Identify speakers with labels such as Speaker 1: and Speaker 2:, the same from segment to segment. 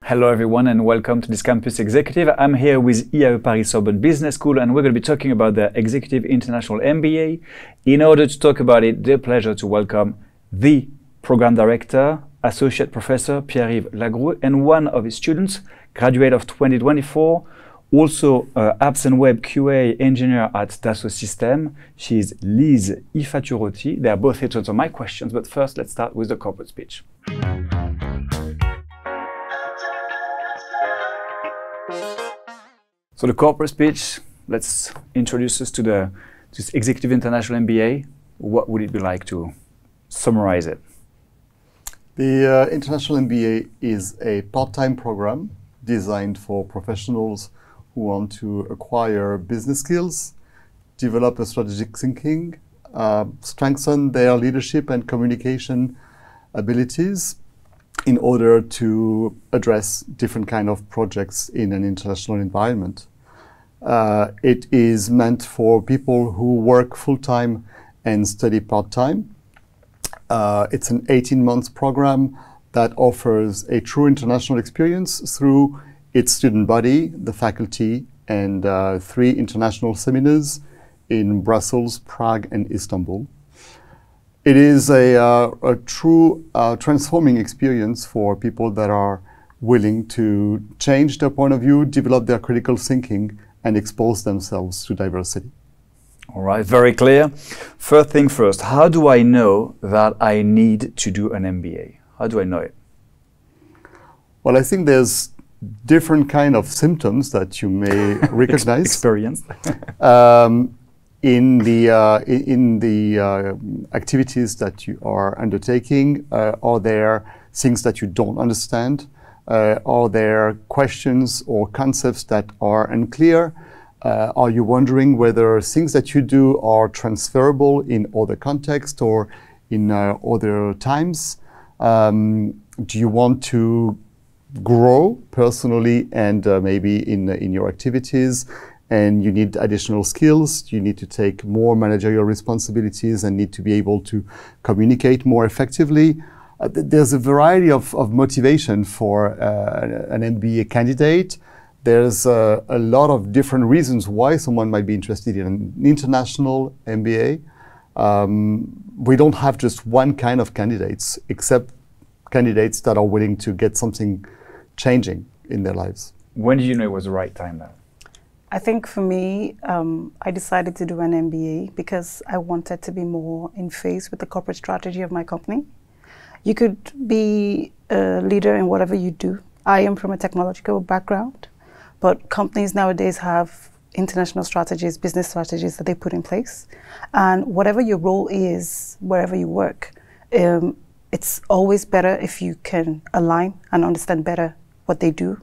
Speaker 1: Hello everyone and welcome to this Campus Executive. I'm here with IAE Paris-Sorbonne Business School and we're going to be talking about the Executive International MBA. In order to talk about it, the pleasure to welcome the Program Director, Associate Professor Pierre-Yves Lagroux, and one of his students, graduate of 2024, also Apps and Web QA Engineer at Dassault Systèmes. She's Lise Ifaturotti. They are both here to answer my questions, but first let's start with the corporate speech. So the corporate speech, let's introduce us to this Executive International MBA. What would it be like to summarize it?
Speaker 2: The International MBA is a part-time program designed for professionals who want to acquire business skills, develop a strategic thinking, strengthen their leadership and communication abilities in order to address different kind of projects in an international environment. It is meant for people who work full-time and study part-time. It's an 18-month program that offers a true international experience through its student body, the faculty, and 3 international seminars in Brussels, Prague, and Istanbul. It is a true transforming experience for people that are willing to change their point of view, develop their critical thinking, and expose themselves to diversity.
Speaker 1: All right, very clear. First thing first, how do I know that I need to do an MBA? How do I know it?
Speaker 2: Well, I think there's different kind of symptoms that you may recognize.
Speaker 1: Experience.
Speaker 2: In the activities that you are undertaking, are there things that you don't understand? Are there questions or concepts that are unclear? Are you wondering whether things that you do are transferable in other contexts or in other times? Do you want to grow personally and maybe in your activities, and you need additional skills? You need to take more managerial responsibilities and need to be able to communicate more effectively. There's a variety of motivation for an MBA candidate. There's a lot of different reasons why someone might be interested in an international MBA. We don't have just one kind of candidates, except candidates that are willing to get something changing in their lives.
Speaker 1: When did you know it was the right time then?
Speaker 3: I think for me, I decided to do an MBA because I wanted to be more in phase with the corporate strategy of my company. You could be a leader in whatever you do. I am from a technological background, but companies nowadays have international strategies, business strategies that they put in place. And whatever your role is, wherever you work, it's always better if you can align and understand better what they do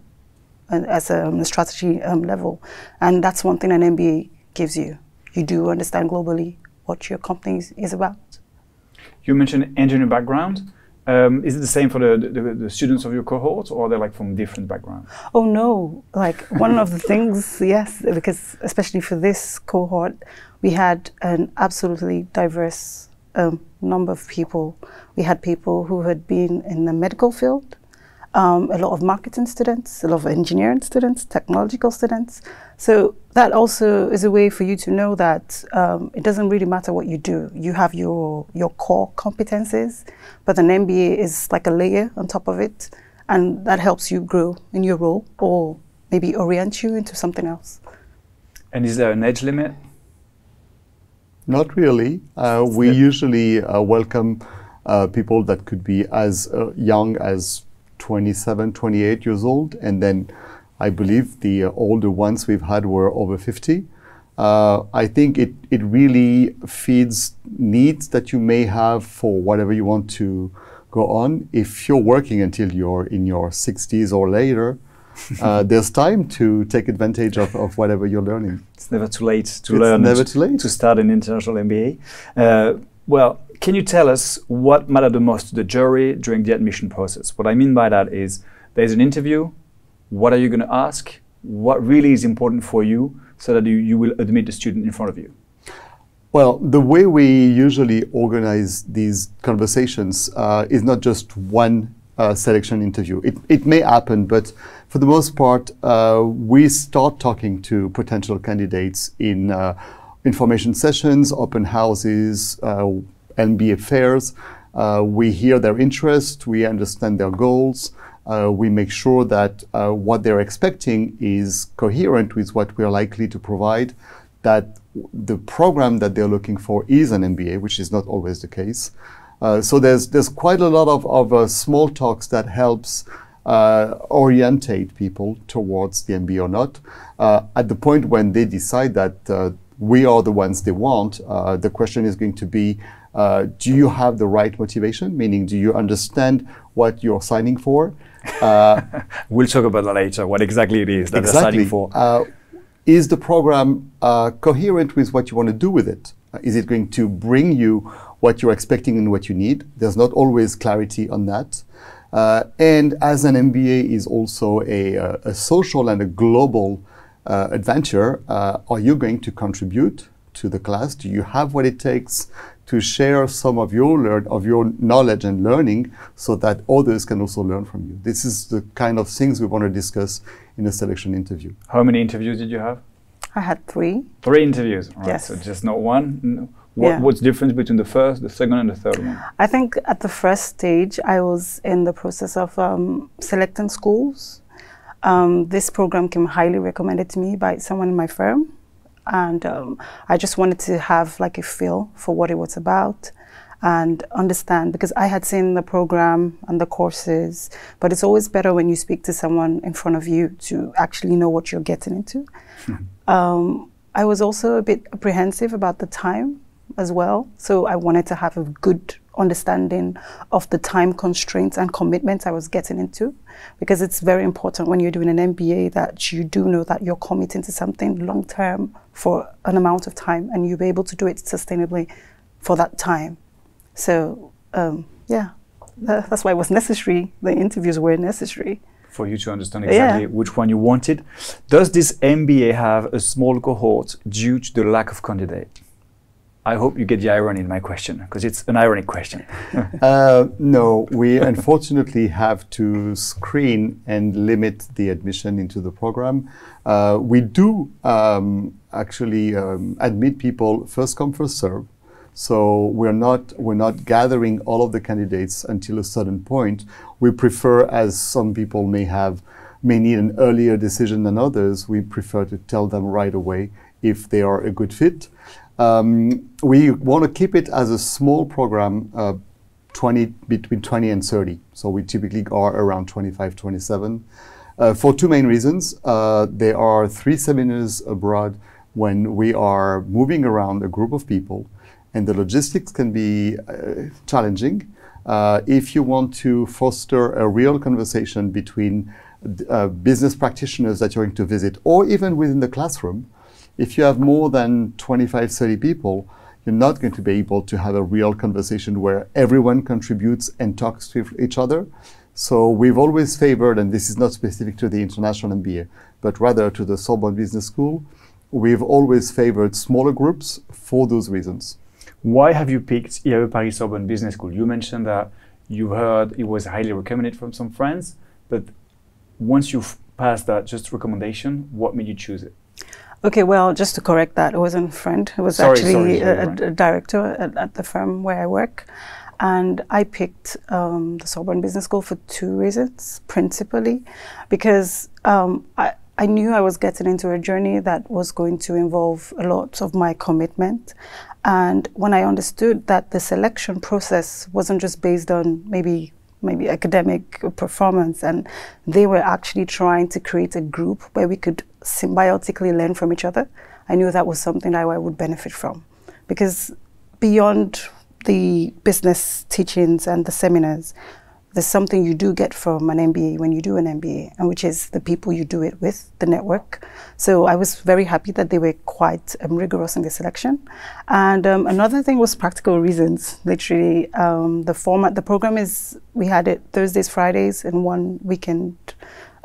Speaker 3: as a strategy level. And that's one thing an MBA gives you. You do understand globally what your company is about.
Speaker 1: You mentioned engineering background. Is it the same for the students of your cohort, or are they like from different backgrounds?
Speaker 3: Oh no, like one of the things, yes, because especially for this cohort, we had an absolutely diverse number of people. We had people who had been in the medical field, a lot of marketing students, a lot of engineering students, technological students. So that also is a way for you to know that it doesn't really matter what you do. You have your core competencies, but an MBA is like a layer on top of it, and that helps you grow in your role or maybe orient you into something else.
Speaker 1: And is there an age limit?
Speaker 2: Not really. We usually welcome people that could be as young as 27, 28 years old, and then I believe the older ones we've had were over 50. I think it really feeds needs that you may have for whatever you want to go on. If you're working until you're in your 60s or later, there's time to take advantage of whatever you're learning.
Speaker 1: It's never too late to learn.
Speaker 2: It's never too late
Speaker 1: to start an international MBA. Well, can you tell us what mattered the most to the jury during the admission process? What I mean by that is there's an interview. What are you going to ask? What really is important for you so that you will admit the student in front of you?
Speaker 2: Well, the way we usually organize these conversations is not just one selection interview. It may happen, but for the most part, we start talking to potential candidates in information sessions, open houses, MBA fairs. We hear their interest, we understand their goals, we make sure that what they're expecting is coherent with what we are likely to provide, that the program that they're looking for is an MBA, which is not always the case. So there's quite a lot of small talks that helps orientate people towards the MBA or not. At the point when they decide that we are the ones they want, the question is going to be, do you have the right motivation? Meaning, do you understand what you're signing for?
Speaker 1: We'll talk about that later, what exactly it is that they're signing for.
Speaker 2: Is the program coherent with what you want to do with it? Is it going to bring you what you're expecting and what you need? There's not always clarity on that. And as an MBA is also a social and a global adventure, are you going to contribute to the class? Do you have what it takes to share some of your knowledge and learning so that others can also learn from you? This is the kind of things we want to discuss in a selection interview.
Speaker 1: How many interviews did you have?
Speaker 3: I had 3.
Speaker 1: 3 interviews, right?
Speaker 3: Yes.
Speaker 1: So just not one? What's the difference between the first, the second, and the third one?
Speaker 3: I think at the first stage, I was in the process of selecting schools. This program came highly recommended to me by someone in my firm. And I just wanted to have like a feel for what it was about and understand, because I had seen the program and the courses, but it's always better when you speak to someone in front of you to actually know what you're getting into. I was also a bit apprehensive about the time as well. So I wanted to have a good understanding of the time constraints and commitments I was getting into, because it's very important when you're doing an MBA that you do know that you're committing to something long term for an amount of time, and you'll be able to do it sustainably for that time. So yeah, that's why it was necessary. The interviews were necessary. For
Speaker 1: you to understand exactly which one you wanted. Does this MBA have a small cohort due to the lack of candidate? I hope you get the irony in my question, because it's an ironic question.
Speaker 2: No, we unfortunately have to screen and limit the admission into the program. We do actually admit people first come, first serve. So we're not gathering all of the candidates until a certain point. We prefer, as some people may need an earlier decision than others, we prefer to tell them right away if they are a good fit. We want to keep it as a small program, between 20 and 30. So we typically are around 25, 27. For 2 main reasons. There are 3 seminars abroad when we are moving around a group of people, and the logistics can be challenging. If you want to foster a real conversation between business practitioners that you're going to visit, or even within the classroom, if you have more than 25, 30 people, you're not going to be able to have a real conversation where everyone contributes and talks to each other. So we've always favored, and this is not specific to the International MBA, but rather to the Sorbonne Business School, we've always favored smaller groups for those reasons.
Speaker 1: Why have you picked IAE Paris-Sorbonne Business School? You mentioned that you heard it was highly recommended from some friends, but once you've passed that just recommendation, what made you choose it?
Speaker 3: Okay, well, just to correct that, it wasn't a friend. It was actually a director at the firm where I work. And I picked the Sorbonne Business School for 2 reasons, principally, because I knew I was getting into a journey that was going to involve a lot of my commitment. And when I understood that the selection process wasn't just based on maybe academic performance, and they were actually trying to create a group where we could symbiotically learn from each other, I knew that was something that I would benefit from. Because beyond the business teachings and the seminars, there's something you do get from an MBA when you do an MBA, and which is the people you do it with, the network. So I was very happy that they were quite rigorous in the selection. And another thing was practical reasons. Literally, the format, the program is, we had it Thursdays, Fridays, and 1 weekend,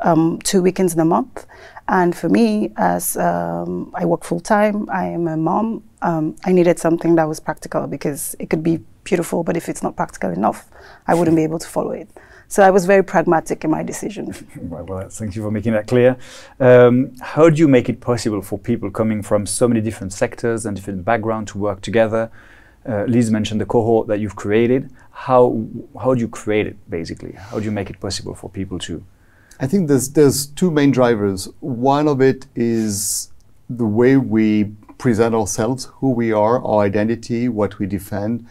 Speaker 3: 2 weekends in a month. And for me, as I work full time, I am a mom, I needed something that was practical, because it could be beautiful, but if it's not practical enough, I wouldn't be able to follow it. So I was very pragmatic in my decision.
Speaker 1: Well, thank you for making that clear. How do you make it possible for people coming from so many different sectors and different backgrounds to work together? Liz mentioned the cohort that you've created. How do you create it, basically? How do you make it possible for people to?
Speaker 2: I think there's two main drivers. One of it is the way we present ourselves, who we are, our identity, what we defend.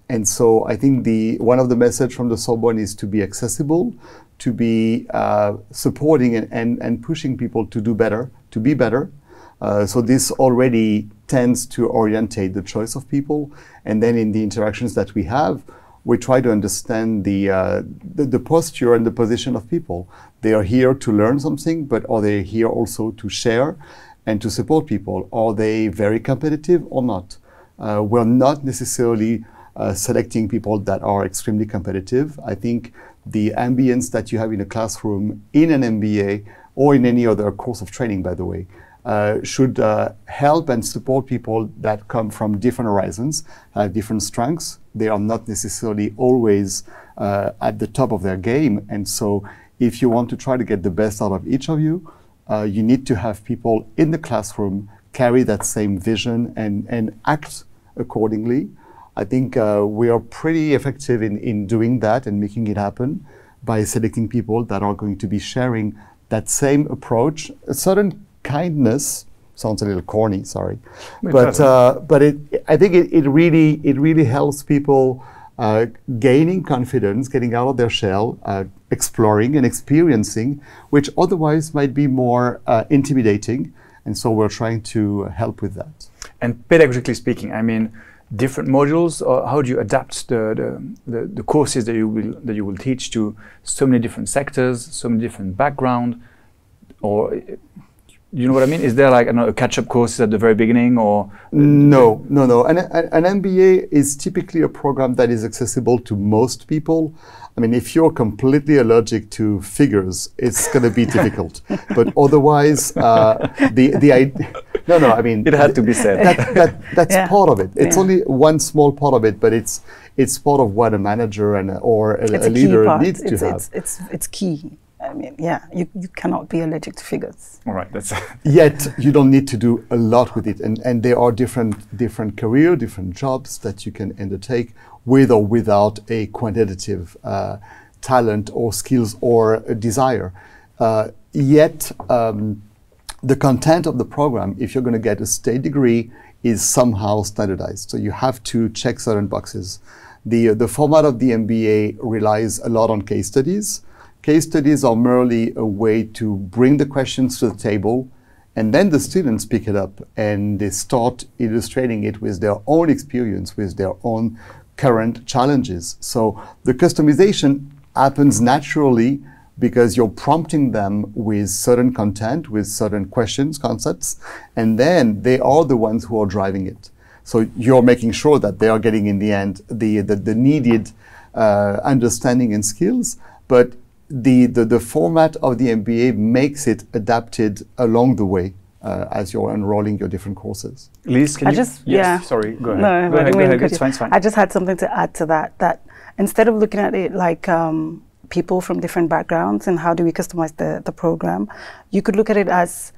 Speaker 2: And so I think one of the message from the Sorbonne is to be accessible, to be supporting and pushing people to do better, to be better. So this already tends to orientate the choice of people. And then in the interactions that we have, we try to understand the posture and the position of people. They are here to learn something, but are they here also to share and to support people? Are they very competitive or not? We're not necessarily selecting people that are extremely competitive. I think the ambience that you have in a classroom, in an MBA, or in any other course of training, by the way, should help and support people that come from different horizons, have different strengths. They are not necessarily always at the top of their game. And so if you want to try to get the best out of each of you, you need to have people in the classroom carry that same vision and act accordingly. I think we are pretty effective in doing that and making it happen by selecting people that are going to be sharing that same approach. A certain kindness sounds a little corny, sorry, but I think it really helps people gaining confidence, getting out of their shell, exploring and experiencing, which otherwise might be more intimidating. And so we're trying to help with that.
Speaker 1: And pedagogically speaking, I mean, different modules, or how do you adapt the courses that you will teach to so many different sectors, so many different backgrounds, or you know what I mean? Is there like a catch-up courses at the very beginning, or?
Speaker 2: No. An MBA is typically a program that is accessible to most people. I mean, if you're completely allergic to figures, it's going to be difficult. But otherwise, I mean,
Speaker 1: it had to be said.
Speaker 2: That's part of it. It's
Speaker 3: Yeah.
Speaker 2: only one small part of it, but it's part of what a manager or a leader needs to have.
Speaker 3: It's key. I mean, yeah, you cannot be allergic to figures.
Speaker 1: All right, that's
Speaker 2: Yet you don't need to do a lot with it, and there are different career, different jobs that you can undertake with or without a quantitative talent or skills or a desire. Yet the content of the program, if you're going to get a state degree, is somehow standardized. So you have to check certain boxes. The format of the MBA relies a lot on case studies. Case studies are merely a way to bring the questions to the table, and then the students pick it up and they start illustrating it with their own experience, with their own current challenges. So the customization happens naturally because you're prompting them with certain content, with certain questions, concepts, and then they are the ones who are driving it. So you're making sure that they are getting in the end the needed understanding and skills, but the format of the MBA makes it adapted along the way as you're enrolling your different courses.
Speaker 1: Liz, can you? Yes, sorry, go ahead.
Speaker 3: No,
Speaker 1: go ahead. It's fine.
Speaker 3: I just had something to add to that instead of looking at it like people from different backgrounds and how do we customize the program, you could look at it as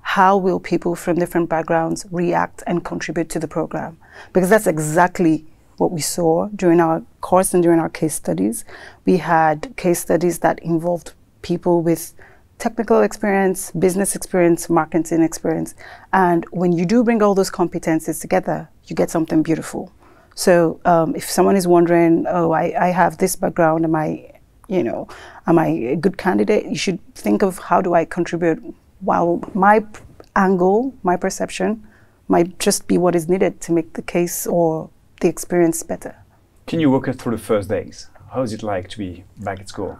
Speaker 3: how will people from different backgrounds react and contribute to the program? Because that's exactly what we saw during our course and during our case studies. We had case studies that involved people with technical experience, business experience, marketing experience. And when you do bring all those competencies together, you get something beautiful. So if someone is wondering, oh, I have this background, am I a good candidate? You should think of how do I contribute, while my angle, my perception might just be what is needed to make the case or the experience better.
Speaker 1: Can you walk us through the first days? How is it like to be back at school?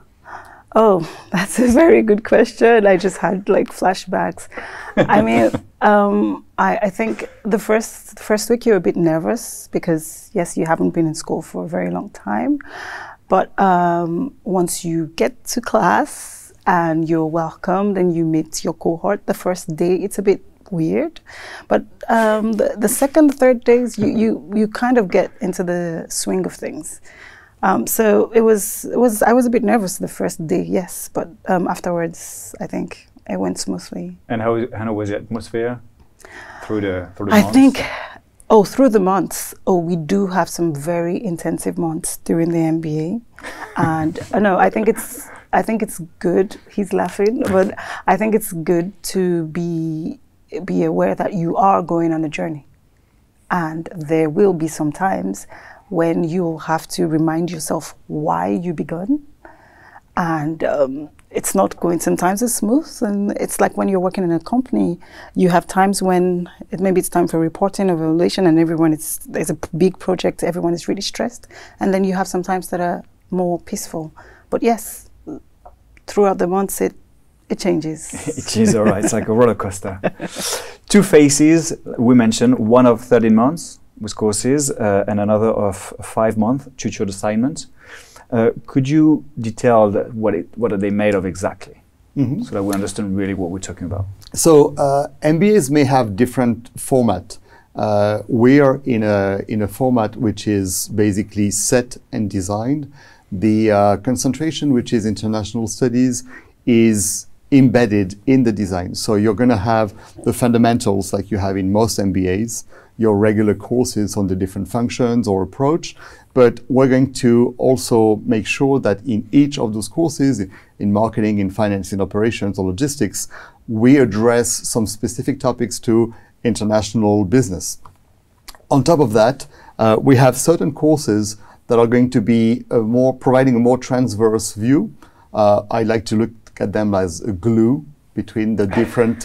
Speaker 3: Oh, that's a very good question. I just had like flashbacks. I mean, I think the first week you're a bit nervous because yes, you haven't been in school for a very long time. But once you get to class and you're welcomed and you meet your cohort, the first day it's a bit weird, but the second, third days you kind of get into the swing of things. So it was. I was a bit nervous the first day, yes, but afterwards, I think it went smoothly.
Speaker 1: And how was the atmosphere through the
Speaker 3: I
Speaker 1: months?
Speaker 3: think, through the months. We do have some very intensive months during the MBA, and no, I think it's good. He's laughing, but I think it's good to be aware that you are going on a journey, and there will be some times when you'll have to remind yourself why you begun, and it's not going sometimes as smooth. And it's like when you're working in a company, you have times when maybe it's time for reporting, evaluation, and there's a big project, everyone is really stressed, and then you have some times that are more peaceful. But yes, throughout the months it changes.
Speaker 1: It is, all right. It's like a roller coaster. 2 phases we mentioned, one of 13 months with courses and another of 5 months tutored assignments. Could you detail what are they made of exactly, so that we understand really what we're talking about?
Speaker 2: So MBAs may have different format. We are in a format which is basically set and designed. The concentration, which is international studies, is embedded in the design. So you're going to have the fundamentals like you have in most MBAs, your regular courses on the different functions or approach, but we're going to also make sure that in each of those courses, in marketing, in finance, in operations or logistics, we address some specific topics to international business. On top of that, we have certain courses that are going to be providing a more transverse view. I like to look at them as a glue between the different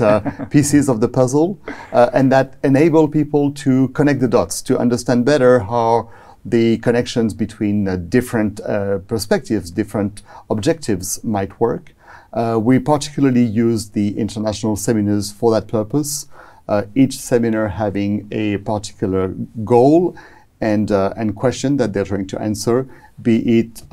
Speaker 2: pieces of the puzzle, and that enable people to connect the dots, to understand better how the connections between different perspectives, different objectives might work. We particularly use the international seminars for that purpose, each seminar having a particular goal and question that they're trying to answer, be it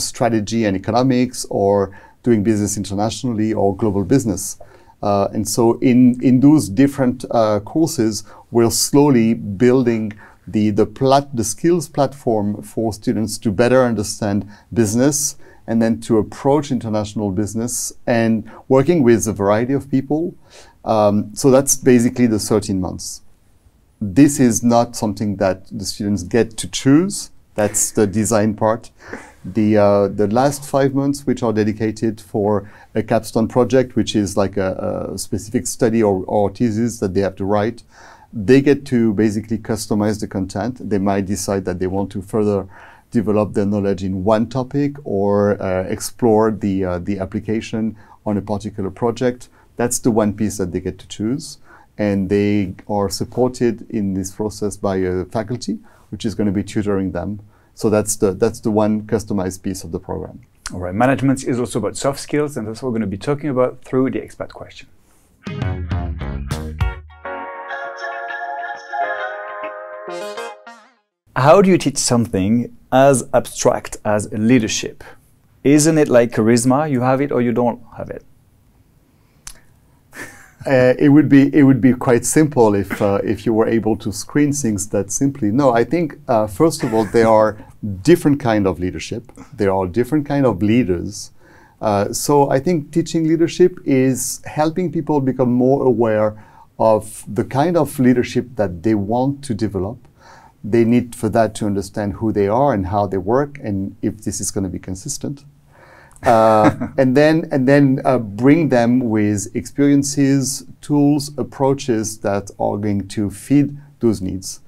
Speaker 2: strategy and economics, or doing business internationally, or global business. And so in those different courses, we're slowly building the skills platform for students to better understand business, and then to approach international business and working with a variety of people. So that's basically the 13 months. This is not something that the students get to choose. That's the design part. The last 5 months, which are dedicated for a capstone project, which is like a specific study or thesis that they have to write, they get to basically customize the content. They might decide that they want to further develop their knowledge in one topic, or explore the application on a particular project. That's the one piece that they get to choose. And they are supported in this process by a faculty, which is going to be tutoring them. So that's the one customized piece of the program.
Speaker 1: All right, management is also about soft skills, and that's what we're going to be talking about through the expat question. How do you teach something as abstract as leadership? Isn't it like charisma? You have it or you don't have it.
Speaker 2: It would be quite simple if you were able to screen things that simply. No, I think first of all, there are different kind of leadership. There are different kind of leaders. So I think teaching leadership is helping people become more aware of the kind of leadership that they want to develop. They need for that to understand who they are and how they work, and if this is going to be consistent. And then bring them with experiences, tools, approaches that are going to feed those needs.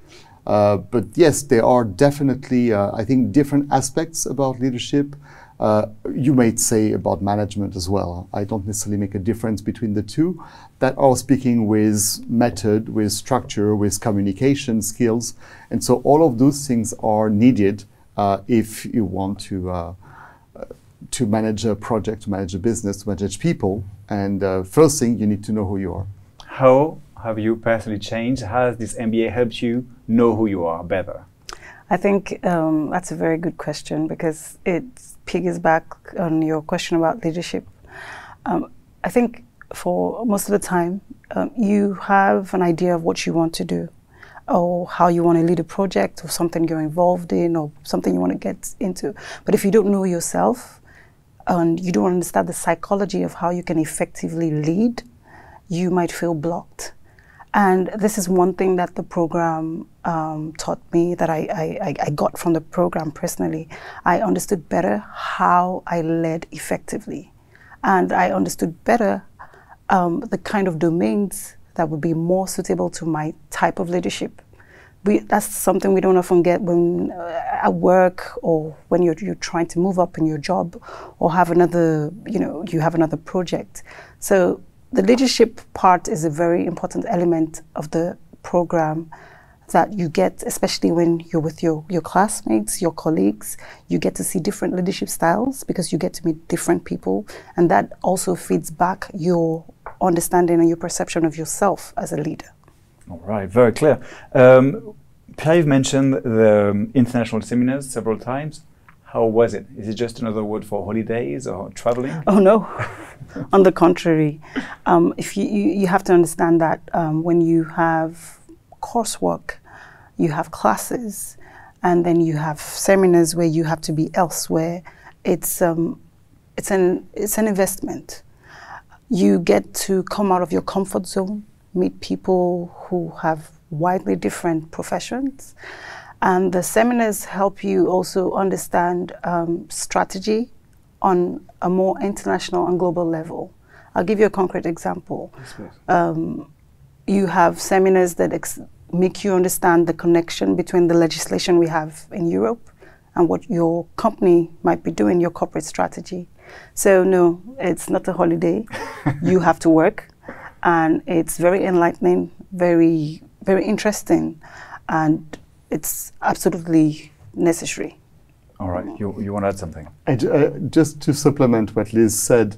Speaker 2: But yes, there are definitely, I think, different aspects about leadership. You might say about management as well. I don't necessarily make a difference between the two, that are speaking with method, with structure, with communication skills. And so all of those things are needed if you want to manage a project, to manage a business, to manage people. And first thing, you need to know who you are.
Speaker 1: How have you personally changed? How has this MBA helped you know who you are better?
Speaker 3: I think that's a very good question, because it piggybacks on your question about leadership. I think for most of the time, you have an idea of what you want to do, or how you want to lead a project or something you're involved in or something you want to get into. But if you don't know yourself and you don't understand the psychology of how you can effectively lead, you might feel blocked. And this is one thing that the program taught me, that I got from the program personally. I understood better how I led effectively. And I understood better the kind of domains that would be more suitable to my type of leadership. That's something we don't often get when at work, or when you're trying to move up in your job, or have another, you have another project. So the leadership part is a very important element of the program that you get, especially when you're with your classmates, your colleagues. You get to see different leadership styles because you get to meet different people, and that also feeds back your understanding and your perception of yourself as a leader.
Speaker 1: All right, very clear. Pierre mentioned the international seminars several times. How was it? Is it just another word for holidays or traveling?
Speaker 3: Oh no, on the contrary. If you have to understand that when you have coursework, you have classes, and then you have seminars where you have to be elsewhere, it's an investment. You get to come out of your comfort zone, meet people who have widely different professions. And the seminars help you also understand strategy on a more international and global level. I'll give you a concrete example. You have seminars that make you understand the connection between the legislation we have in Europe and what your company might be doing, your corporate strategy. So no, it's not a holiday. You have to work, and it's very enlightening, very, very interesting, and it's absolutely necessary.
Speaker 1: All right, you want to add something?
Speaker 2: Just to supplement what Liz said,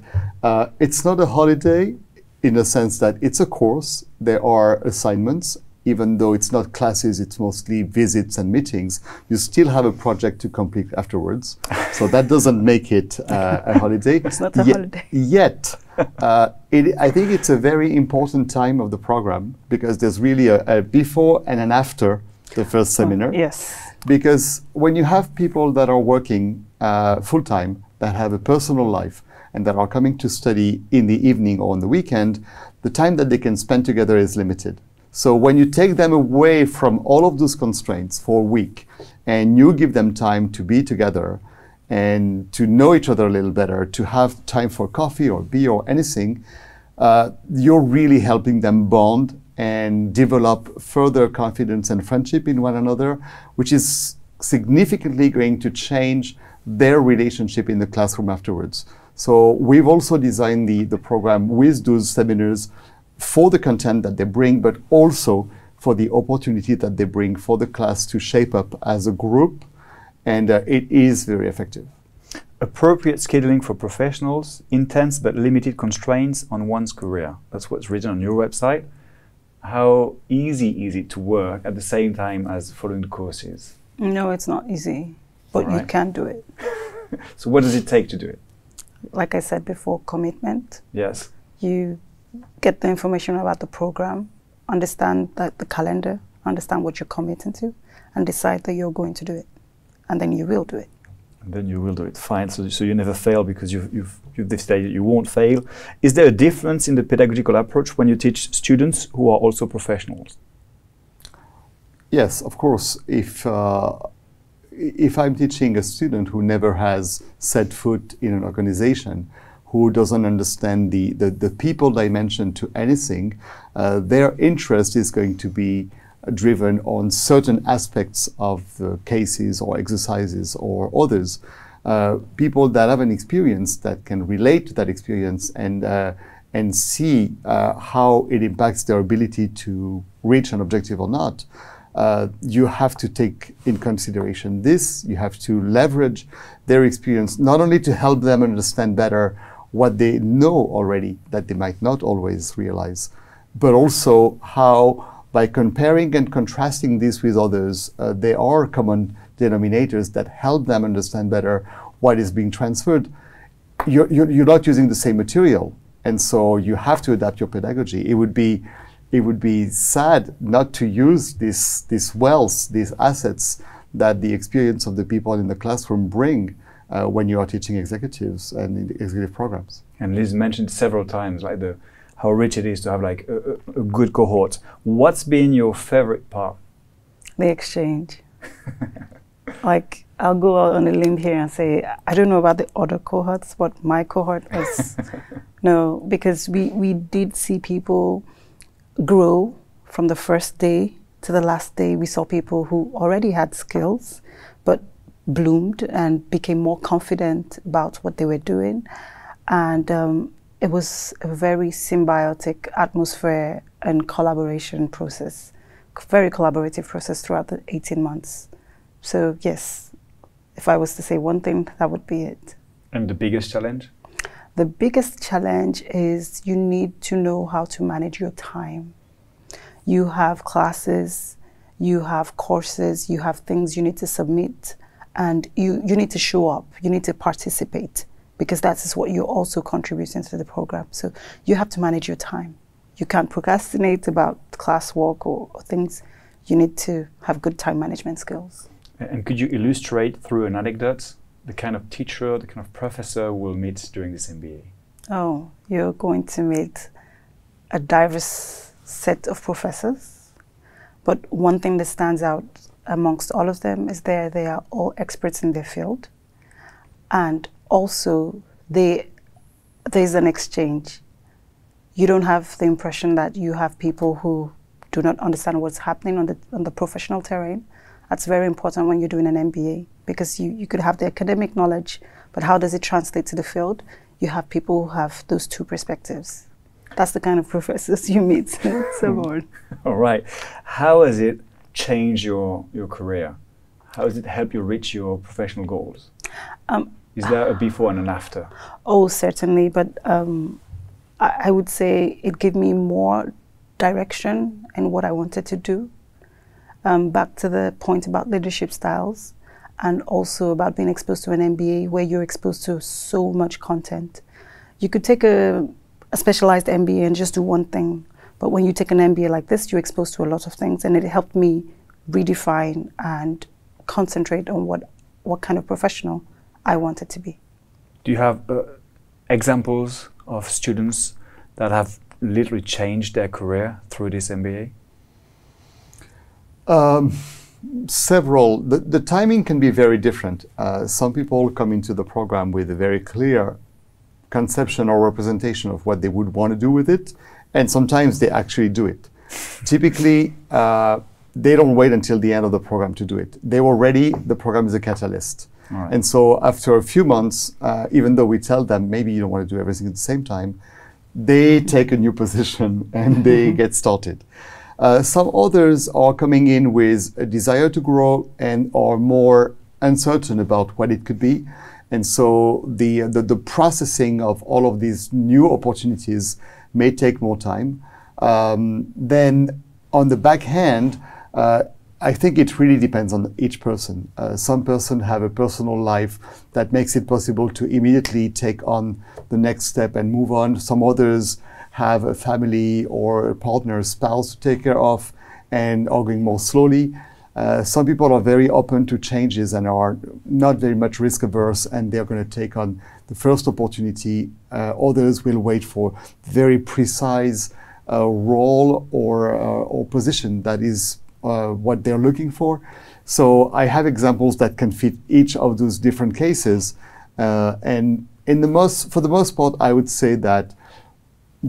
Speaker 2: it's not a holiday in the sense that it's a course. There are assignments. Even though it's not classes, it's mostly visits and meetings, you still have a project to complete afterwards. So that doesn't make it a holiday.
Speaker 3: It's not a holiday.
Speaker 2: Yet, I think it's a very important time of the program, because there's really a before and an after the first seminar.
Speaker 3: Yes.
Speaker 2: Because when you have people that are working full-time, that have a personal life, and that are coming to study in the evening or on the weekend, the time that they can spend together is limited. So when you take them away from all of those constraints for a week, and you give them time to be together and to know each other a little better, to have time for coffee or beer or anything, you're really helping them bond and develop further confidence and friendship in one another, which is significantly going to change their relationship in the classroom afterwards. So we've also designed the program with those seminars for the content that they bring, but also for the opportunity that they bring for the class to shape up as a group, and it is very effective.
Speaker 1: Appropriate scheduling for professionals, intense but limited constraints on one's career. That's what's written on your website. How easy is it to work at the same time as following the courses?
Speaker 3: No, it's not easy, but you can do it.
Speaker 1: So what does it take to do it?
Speaker 3: Like I said before, commitment.
Speaker 1: Yes.
Speaker 3: You get the information about the program, understand the calendar, understand what you're committing to, and decide that you're going to do it. And then you will do it.
Speaker 1: And then you will do it. Fine. So you never fail because you've decided you won't fail. Is there a difference in the pedagogical approach when you teach students who are also professionals?
Speaker 2: Yes, of course. If I'm teaching a student who never has set foot in an organization, who doesn't understand the people dimension to anything, their interest is going to be driven on certain aspects of the cases or exercises or others. People that have an experience that can relate to that experience and see how it impacts their ability to reach an objective or not. You have to take in consideration this. You have to leverage their experience, not only to help them understand better what they know already that they might not always realize, but also how, by comparing and contrasting this with others, there are common denominators that help them understand better what is being transferred. You're not using the same material, and so you have to adapt your pedagogy. It would be it would be sad not to use this wealth, these assets that the experience of the people in the classroom bring when you are teaching executives and in executive programs.
Speaker 1: And Liz mentioned several times like how rich it is to have like a good cohort. What's been your favorite part?
Speaker 3: The exchange. Like, I'll go out on a limb here and say, I don't know about the other cohorts, but my cohort was, no, because we did see people grow from the first day to the last day. We saw people who already had skills, but bloomed and became more confident about what they were doing. And it was a very symbiotic atmosphere and collaboration process, very collaborative process throughout the 18 months. So yes, if I was to say one thing, that would be it.
Speaker 1: And the biggest challenge?
Speaker 3: The biggest challenge is you need to know how to manage your time. You have classes, you have courses, you have things you need to submit, and you need to show up, you need to participate, because that is what you're also contributing to the program. So you have to manage your time. You can't procrastinate about classwork or things. You need to have good time management skills.
Speaker 1: And could you illustrate through an anecdote the kind of teacher, the kind of professor we'll meet during this MBA? Oh,
Speaker 3: you're going to meet a diverse set of professors. But one thing that stands out amongst all of them is they are all experts in their field. And also, there's an exchange. You don't have the impression that you have people who do not understand what's happening on the professional terrain. That's very important when you're doing an MBA, because you could have the academic knowledge, but how does it translate to the field? You have people who have those two perspectives. That's the kind of professors you meet at Sommaire.
Speaker 1: All right. How has it changed your career? How has it helped you reach your professional goals? Is there a before and an after?
Speaker 3: Oh, certainly. But I would say it gave me more direction in what I wanted to do. Back to the point about leadership styles, and also about being exposed to an MBA where you're exposed to so much content. You could take a specialized MBA and just do one thing, but when you take an MBA like this, you're exposed to a lot of things, and it helped me redefine and concentrate on what kind of professional I wanted to be.
Speaker 1: Do you have examples of students that have literally changed their career through this MBA?
Speaker 2: Several. The timing can be very different. Some people come into the program with a very clear conception or representation of what they would want to do with it, and sometimes they actually do it. Typically, they don't wait until the end of the program to do it. They were ready, the program is a catalyst. Right. And so after a few months, even though we tell them maybe you don't want to do everything at the same time, they take a new position and they get started. Some others are coming in with a desire to grow and are more uncertain about what it could be. And so the processing of all of these new opportunities may take more time. Then on the back hand, I think it really depends on each person. Some person have a personal life that makes it possible to immediately take on the next step and move on. Some others have a family or a partner, spouse to take care of and are going more slowly. Some people are very open to changes and are not very much risk averse, and they're going to take on the first opportunity. Others will wait for very precise role or position that is what they're looking for. So I have examples that can fit each of those different cases. And for the most part, I would say that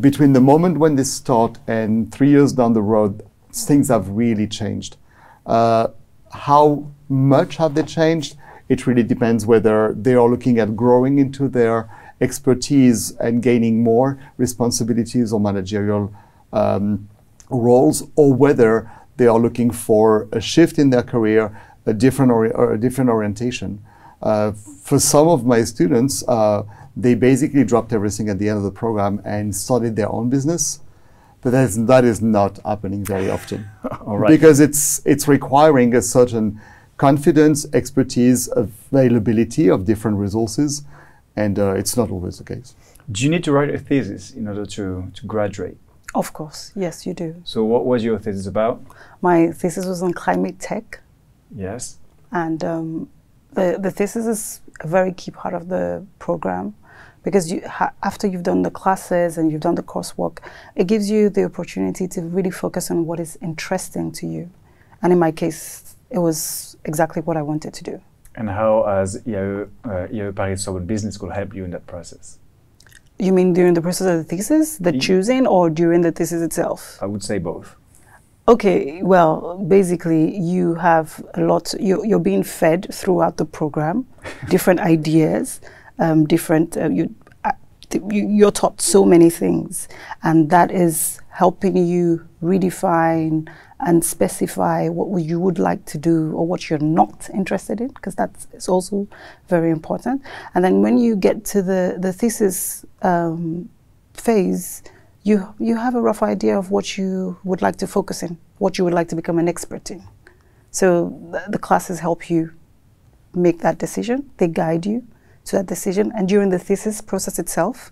Speaker 2: between the moment when they start and 3 years down the road, things have really changed. How much have they changed? It really depends whether they are looking at growing into their expertise and gaining more responsibilities or managerial roles, or whether they are looking for a shift in their career, a different orientation. For some of my students, they basically dropped everything at the end of the program and started their own business. But that is not happening very often.
Speaker 1: All right.
Speaker 2: Because it's requiring a certain confidence, expertise, availability of different resources, and it's not always the case.
Speaker 1: Do you need to write a thesis in order to graduate?
Speaker 3: Of course, yes, you do.
Speaker 1: So what was your thesis about?
Speaker 3: My thesis was on climate tech.
Speaker 1: Yes.
Speaker 3: And the thesis is a very key part of the program, because after you've done the classes and you've done the coursework, it gives you the opportunity to really focus on what is interesting to you. And in my case, it was exactly what I wanted to do.
Speaker 1: And how has IAE Paris-Sorbonne Business School helped you in that process?
Speaker 3: You mean during the process of the thesis, the choosing, or during the thesis itself?
Speaker 1: I would say both.
Speaker 3: Okay, well, basically you have a lot, you're being fed throughout the program, different ideas, you're taught so many things, and that is helping you redefine and specify what you would like to do or what you're not interested in, because that's also very important. And then when you get to the thesis phase, you have a rough idea of what you would like to focus in, what you would like to become an expert in. So the classes help you make that decision. They guide you to that decision. And during the thesis process itself,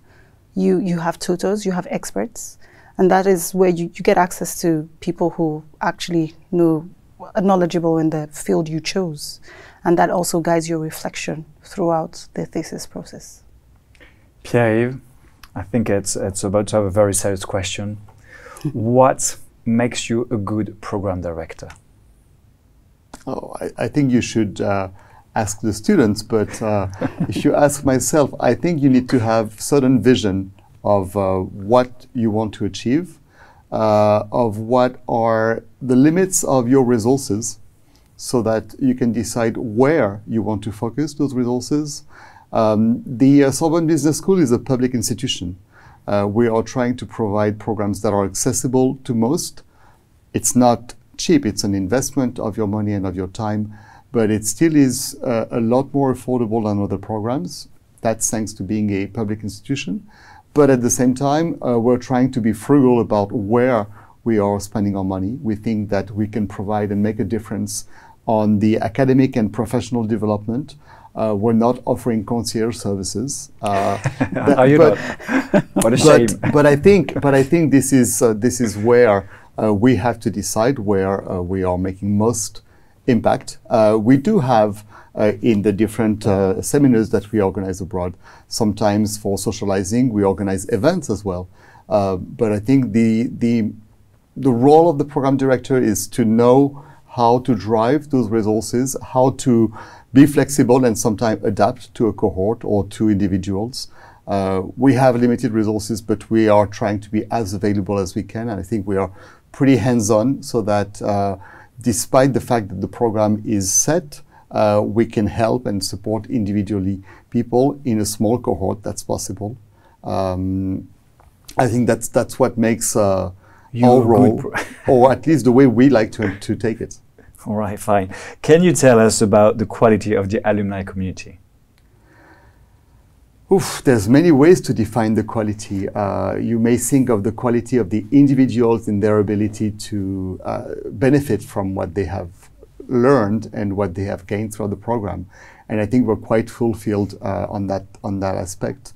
Speaker 3: you have tutors, you have experts. And that is where you get access to people who actually are knowledgeable in the field you chose. And that also guides your reflection throughout the thesis process.
Speaker 1: Pierre-Yves, I think it's about to have a very serious question. What makes you a good program director?
Speaker 2: Oh, I think you should ask the students, but if you ask myself, I think you need to have certain vision of what you want to achieve, of what are the limits of your resources, so that you can decide where you want to focus those resources. The Sorbonne Business School is a public institution. We are trying to provide programs that are accessible to most. It's not cheap, it's an investment of your money and of your time, but it still is a lot more affordable than other programs. That's thanks to being a public institution. But at the same time, we're trying to be frugal about where we are spending our money. We think that we can provide and make a difference on the academic and professional development. We're not offering concierge services.
Speaker 1: Are you not? What a shame.
Speaker 2: But I think this is where we have to decide where we are making most impact. We do have in the different seminars that we organize abroad, sometimes for socializing, we organize events as well. But I think the role of the program director is to know how to drive those resources, how to be flexible and sometimes adapt to a cohort or to individuals. We have limited resources, but we are trying to be as available as we can. And I think we are pretty hands-on, so that despite the fact that the program is set, we can help and support individually people in a small cohort that's possible. I think that's what makes our role, or at least the way we like to take it.
Speaker 1: All right, fine. Can you tell us about the quality of the alumni community?
Speaker 2: There's many ways to define the quality. You may think of the quality of the individuals in their ability to benefit from what they have learned and what they have gained throughout the program. And I think we're quite fulfilled on that aspect.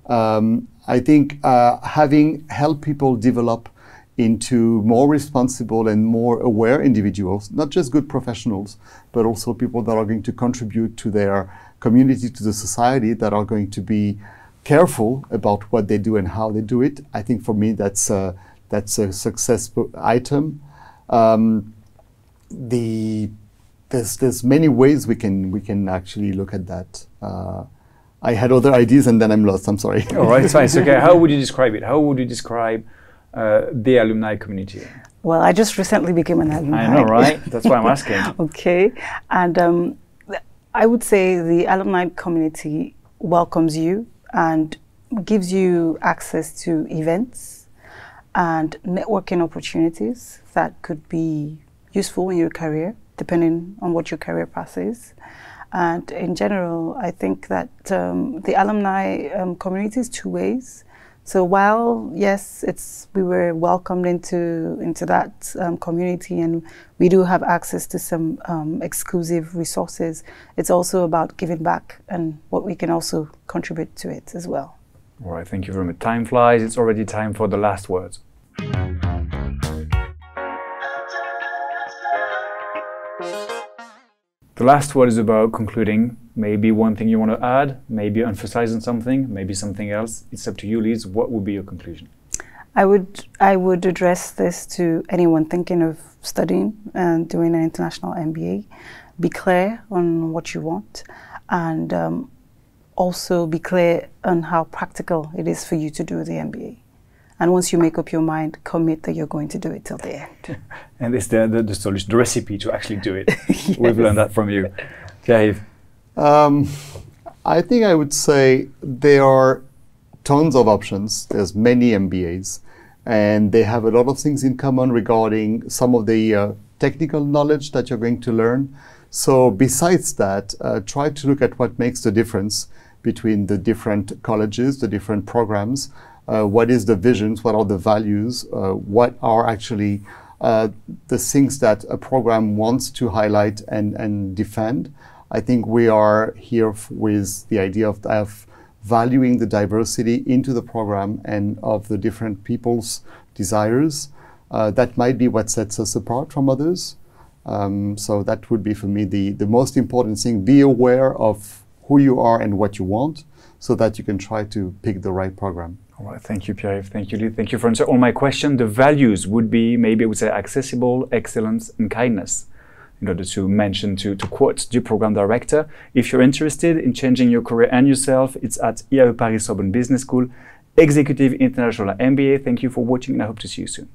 Speaker 2: I think having helped people develop into more responsible and more aware individuals, not just good professionals, but also people that are going to contribute to their community, to the society, that are going to be careful about what they do and how they do it. I think for me that's a successful item. There's many ways we can actually look at that. I had other ideas and then I'm lost. I'm sorry.
Speaker 1: All right, it's fine. It's okay. How would you describe it? How would you describe the alumni community?
Speaker 3: Well, I just recently became an alumni.
Speaker 1: I know, right? That's why I'm asking.
Speaker 3: Okay, and I would say the alumni community welcomes you and gives you access to events and networking opportunities that could be useful in your career, depending on what your career path is. And in general, I think that the alumni community is two ways. So while, yes, we were welcomed into that community, and we do have access to some exclusive resources, it's also about giving back and what we can also contribute to it as well.
Speaker 1: All right, thank you very much. Time flies. It's already time for the last words. The last word is about concluding. Maybe one thing you want to add, maybe emphasizing something, maybe something else. It's up to you, Liz. What would be your conclusion?
Speaker 3: I would address this to anyone thinking of studying and doing an international MBA. Be clear on what you want, and also be clear on how practical it is for you to do the MBA. And once you make up your mind, commit that you're going to do it till the end.
Speaker 1: And it's the solution, the recipe to actually do it. Yes. We've learned that from you. Pierre.
Speaker 2: I think I would say there are tons of options. There's many MBAs, and they have a lot of things in common regarding some of the technical knowledge that you're going to learn. So besides that, try to look at what makes the difference between the different colleges, the different programs. What is the visions, what are the values, what are actually the things that a program wants to highlight and defend. I think we are here with the idea of valuing the diversity into the program and of the different people's desires. That might be what sets us apart from others. So that would be for me the most important thing. Be aware of who you are and what you want so that you can try to pick the right program.
Speaker 1: All right, thank you, Pierre. Thank you, Lee. Thank you for answering all my questions. The values would be, maybe I would say, accessible, excellence, and kindness, in order to mention, to quote the program director. If you're interested in changing your career and yourself, it's at IAE Paris-Sorbonne Business School, Executive International MBA. Thank you for watching, and I hope to see you soon.